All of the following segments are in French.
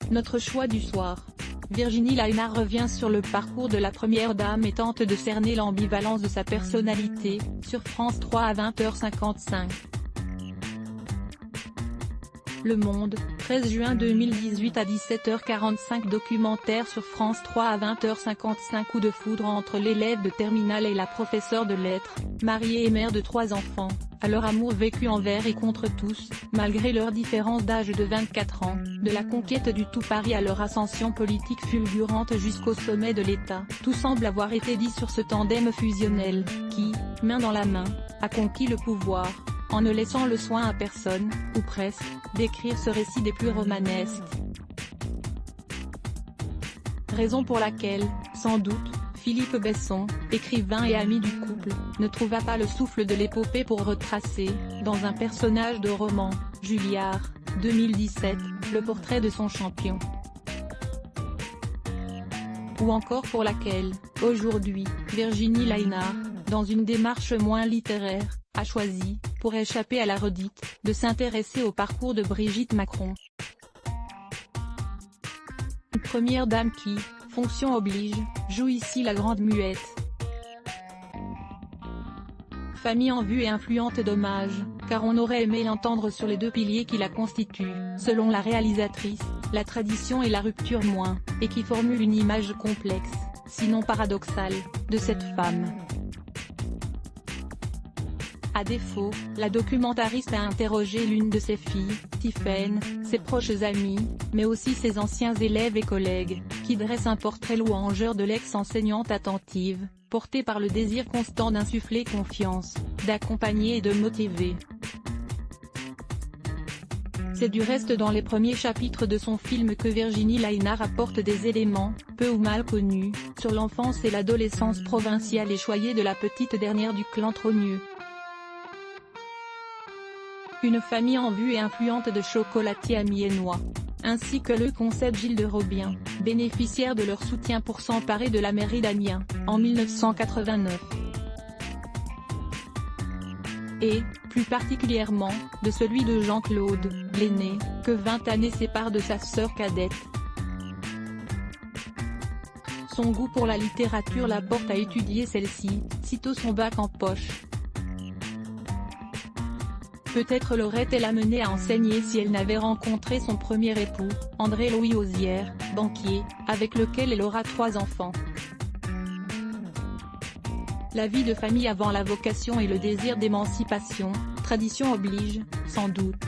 Notre choix du soir. Virginie Lainard revient sur le parcours de la première dame et tente de cerner l'ambivalence de sa personnalité, sur France 3 à 20h55. Le Monde, 13 juin 2018 à 17h45. Documentaire sur France 3 à 20h55. Coup de foudre entre l'élève de terminale et la professeure de lettres, mariée et mère de 3 enfants, à leur amour vécu envers et contre tous, malgré leur différence d'âge de 24 ans, de la conquête du tout Paris à leur ascension politique fulgurante jusqu'au sommet de l'État. Tout semble avoir été dit sur ce tandem fusionnel, qui, main dans la main, a conquis le pouvoir, en ne laissant le soin à personne, ou presque, d'écrire ce récit des plus romanesques. Raison pour laquelle, sans doute, Philippe Besson, écrivain et ami du couple, ne trouva pas le souffle de l'épopée pour retracer, dans un personnage de roman, Julliard, 2017, le portrait de son champion. Ou encore pour laquelle, aujourd'hui, Virginie Lainard, dans une démarche moins littéraire, a choisi, pour échapper à la redite, de s'intéresser au parcours de Brigitte Macron. Une première dame qui, fonction oblige, joue ici la grande muette. Famille en vue et influente d'hommage, car on aurait aimé l'entendre sur les deux piliers qui la constituent, selon la réalisatrice, la tradition et la rupture moins, et qui formule une image complexe, sinon paradoxale, de cette femme. À défaut, la documentariste a interrogé l'une de ses filles, Tiphaine, ses proches amis, mais aussi ses anciens élèves et collègues, qui dressent un portrait louangeur de l'ex-enseignante attentive, portée par le désir constant d'insuffler confiance, d'accompagner et de motiver. C'est du reste dans les premiers chapitres de son film que Virginie Lainard apporte des éléments, peu ou mal connus, sur l'enfance et l'adolescence provinciale et choyée de la petite dernière du clan Trogneux. Une famille en vue et influente de chocolatiers amiénois, ainsi que le concède Gilles de Robien, bénéficiaire de leur soutien pour s'emparer de la mairie d'Amiens, en 1989. Et, plus particulièrement, de celui de Jean-Claude, l'aîné, que 20 années séparent de sa sœur cadette. Son goût pour la littérature la porte à étudier celle-ci, sitôt son bac en poche. Peut-être l'aurait-elle amenée à enseigner si elle n'avait rencontré son premier époux, André-Louis Ozière, banquier, avec lequel elle aura 3 enfants. La vie de famille avant la vocation et le désir d'émancipation, tradition oblige, sans doute.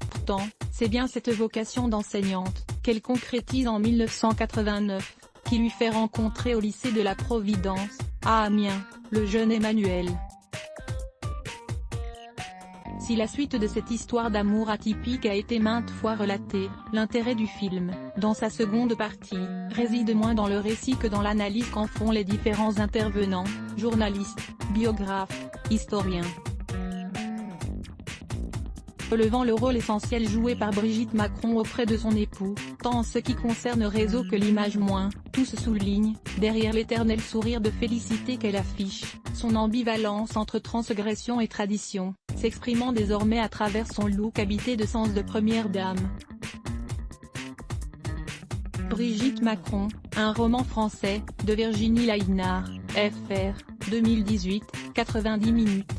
Pourtant, c'est bien cette vocation d'enseignante, qu'elle concrétise en 1989, qui lui fait rencontrer au lycée de la Providence, à Amiens, le jeune Emmanuel. Si la suite de cette histoire d'amour atypique a été maintes fois relatée, l'intérêt du film, dans sa seconde partie, réside moins dans le récit que dans l'analyse qu'en font les différents intervenants, journalistes, biographes, historiens. Relevant le rôle essentiel joué par Brigitte Macron auprès de son époux, tant en ce qui concerne réseau que l'image moins, tous soulignent, derrière l'éternel sourire de félicité qu'elle affiche, son ambivalence entre transgression et tradition, s'exprimant désormais à travers son look habité de sens de première dame. Brigitte Macron, un roman français, de Virginie Lainard, fr. 2018, 90 minutes.